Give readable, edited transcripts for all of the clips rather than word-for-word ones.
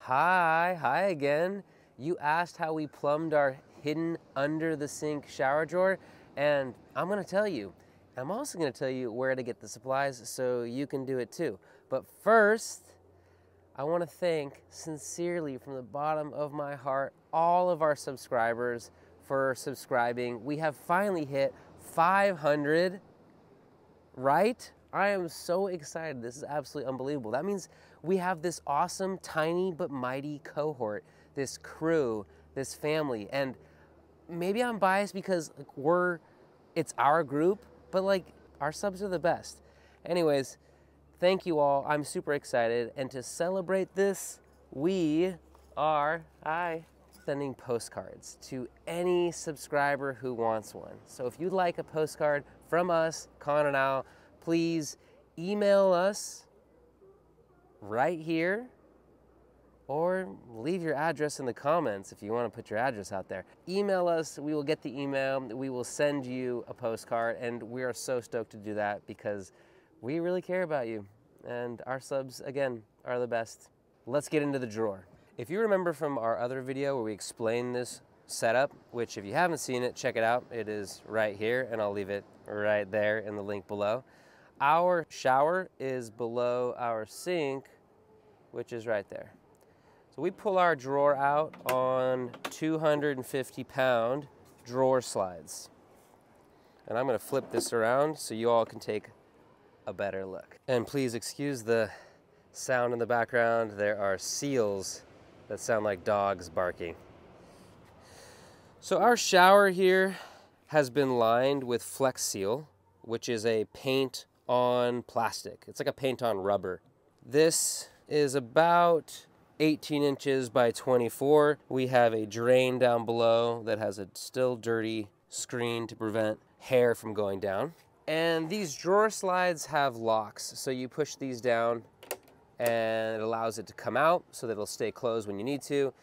Hi again. You asked how we plumbed our hidden under the sink shower drawer, and I'm gonna tell you. I'm also gonna tell you where to get the supplies so you can do it too. But first, I wanna thank sincerely from the bottom of my heart all of our subscribers for subscribing. We have finally hit 500, right? I am so excited. This is absolutely unbelievable. That means we have this awesome, tiny but mighty cohort, this crew, this family. And maybe I'm biased because it's our group, but our subs are the best. Anyways, thank you all. I'm super excited. And to celebrate this, we are sending postcards to any subscriber who wants one. So if you'd like a postcard from us, Con and Al, please email us right here or leave your address in the comments if you want to put your address out there. Email us, we will get the email, we will send you a postcard, and we are so stoked to do that because we really care about you. And our subs, again, are the best. Let's get into the drawer. If you remember from our other video where we explained this setup, which if you haven't seen it, check it out. It is right here, and I'll leave it right there in the link below. Our shower is below our sink, which is right there. So we pull our drawer out on 250-pound drawer slides. And I'm gonna flip this around so you all can take a better look. And please excuse the sound in the background. There are seals that sound like dogs barking. So our shower here has been lined with Flex Seal, which is a paint on plastic. It's like a paint on rubber. This is about 18 inches by 24. We have a drain down below that has a still dirty screen to prevent hair from going down. And these drawer slides have locks. So you push these down and it allows it to come out so that it'll stay closed when you need to.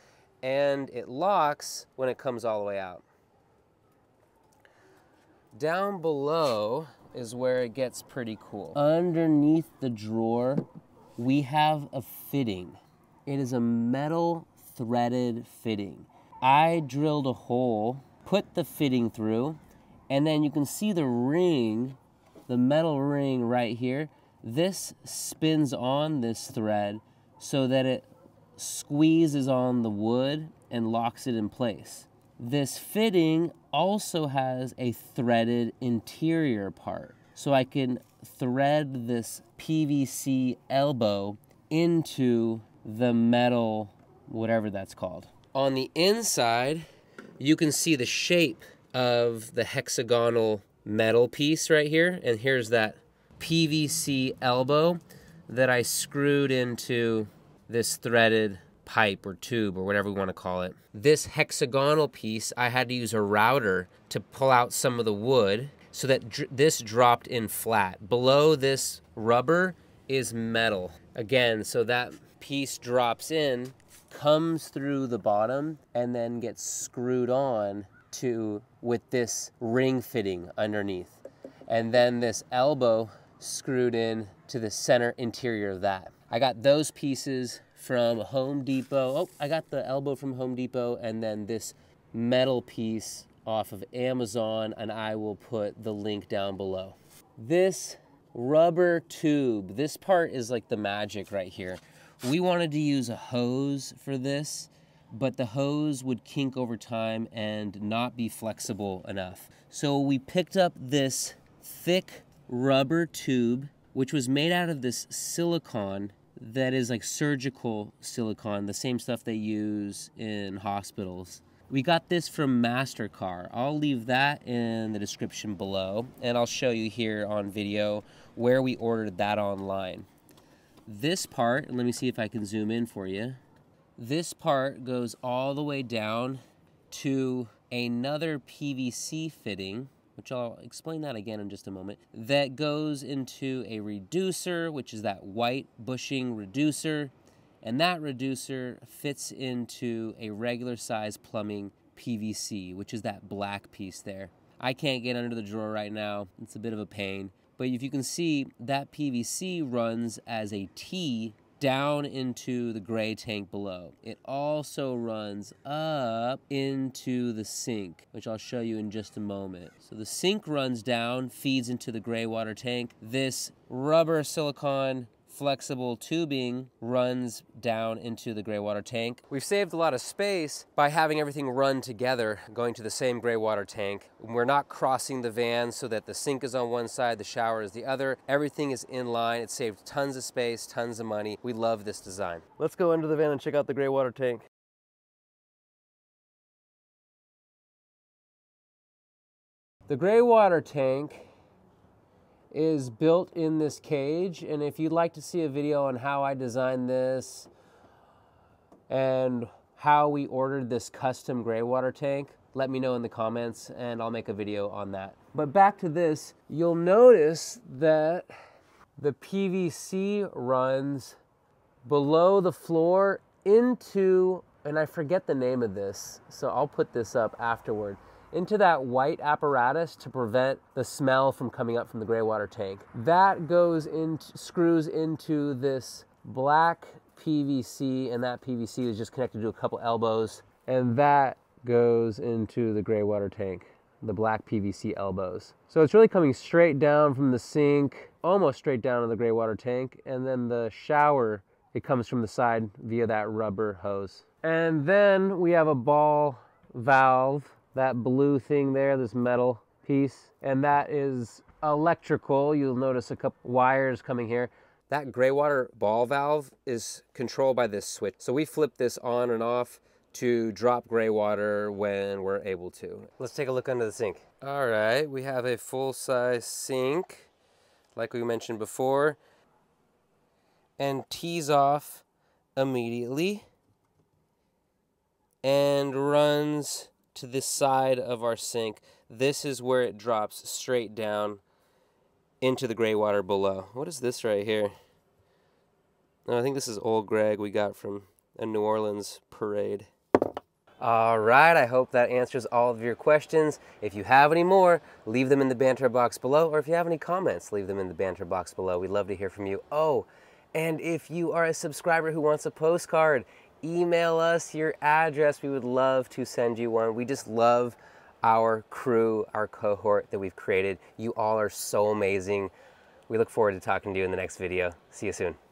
And it locks when it comes all the way out. Down below is where it gets pretty cool. Underneath the drawer, we have a fitting. It is a metal threaded fitting. I drilled a hole, put the fitting through, and then you can see the ring, the metal ring right here. This spins on this thread so that it squeezes on the wood and locks it in place. This fitting also has a threaded interior part. So I can thread this PVC elbow into the metal, whatever that's called. On the inside, you can see the shape of the hexagonal metal piece right here. And here's that PVC elbow that I screwed into this threaded pipe or tube or whatever we want to call it. This hexagonal piece, I had to use a router to pull out some of the wood so that this dropped in flat. Below this rubber is metal. Again, so that piece drops in, comes through the bottom, and then gets screwed on with this ring fitting underneath. And then this elbow screwed in to the center interior of that. I got those pieces from Home Depot. Oh, I got the elbow from Home Depot, and then this metal piece off of Amazon, and I will put the link down below. This rubber tube, this part is like the magic right here. We wanted to use a hose for this, but the hose would kink over time and not be flexible enough. So we picked up this thick rubber tube, which was made out of this silicone that is like surgical silicone, the same stuff they use in hospitals. We got this from MasterCar. I'll leave that in the description below, and I'll show you here on video where we ordered that online. This part, and let me see if I can zoom in for you. This part goes all the way down to another PVC fitting, which I'll explain that again in just a moment, that goes into a reducer, which is that white bushing reducer, and that reducer fits into a regular size plumbing PVC, which is that black piece there. I can't get under the drawer right now. It's a bit of a pain. But if you can see, that PVC runs as a T down into the gray tank below. It also runs up into the sink, which I'll show you in just a moment. So the sink runs down, feeds into the gray water tank. This rubber silicone flexible tubing runs down into the gray water tank. We've saved a lot of space by having everything run together, going to the same gray water tank. We're not crossing the van so that the sink is on one side, the shower is the other. Everything is in line. It saved tons of space, tons of money. We love this design. Let's go under the van and check out the gray water tank. The gray water tank is built in this cage, and if you'd like to see a video on how I designed this and how we ordered this custom gray water tank, let me know in the comments and I'll make a video on that. But back to this, you'll notice that the PVC runs below the floor into, and I forget the name of this, so I'll put this up afterward, into that white apparatus to prevent the smell from coming up from the gray water tank. That goes into, screws into this black PVC, and that PVC is just connected to a couple elbows, and that goes into the gray water tank, the black PVC elbows. So it's really coming straight down from the sink, almost straight down to the gray water tank, and then the shower, it comes from the side via that rubber hose. And then we have a ball valve, that blue thing there, this metal piece, and that is electrical. You'll notice a couple wires coming here. That gray water ball valve is controlled by this switch. So we flip this on and off to drop gray water when we're able to. Let's take a look under the sink. All right, we have a full-size sink, like we mentioned before, and tees off immediately and runs to this side of our sink. This is where it drops straight down into the gray water below. What is this right here? Oh, I think this is Old Greg we got from a New Orleans parade. All right, I hope that answers all of your questions. If you have any more, leave them in the banter box below, or if you have any comments, leave them in the banter box below. We'd love to hear from you. Oh, and if you are a subscriber who wants a postcard, email us your address. We would love to send you one. We just love our crew, our cohort that we've created. You all are so amazing. We look forward to talking to you in the next video. See you soon.